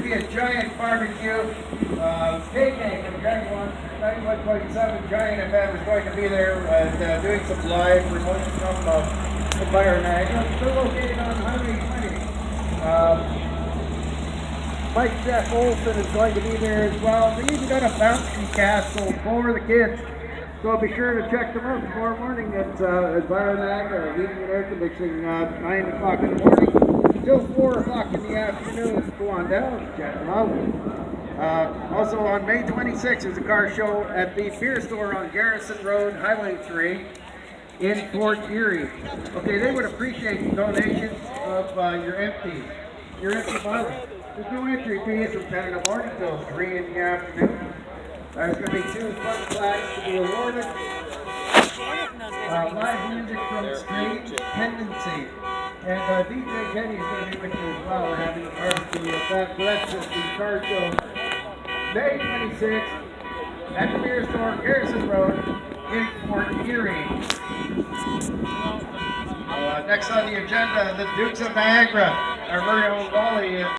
be a giant barbecue. Picnic from 91.7 Giant event is going to be there and doing some live promotion of the Fire Niagara. They're located on Highway 20. Mike Jeff Olson is going to be there as well. They even got a bouncy castle for the kids. So be sure to check them out tomorrow morning at Fire Niagara. Heating and air conditioning 9 o'clock in the morning till 4 o'clock in the afternoon. Go on down and check them out. Also on May 26th, there's a car show at the beer store on Garrison Road, Highway 3 in Fort Erie. Okay, they would appreciate donations of your empty bottles. There's no entry fee. It's from 10 in the morning till 3 in the afternoon. There's going to be 2 fun flags to be awarded. Live music from Street Tendency. And DJ Kenny is going to be with you as well. We're having a barbecue with that. So that's just the car show. May 26th at the beer store, Garrison Road in Fort Erie. Next on the agenda, the Dukes of Niagara. Our very own Wally.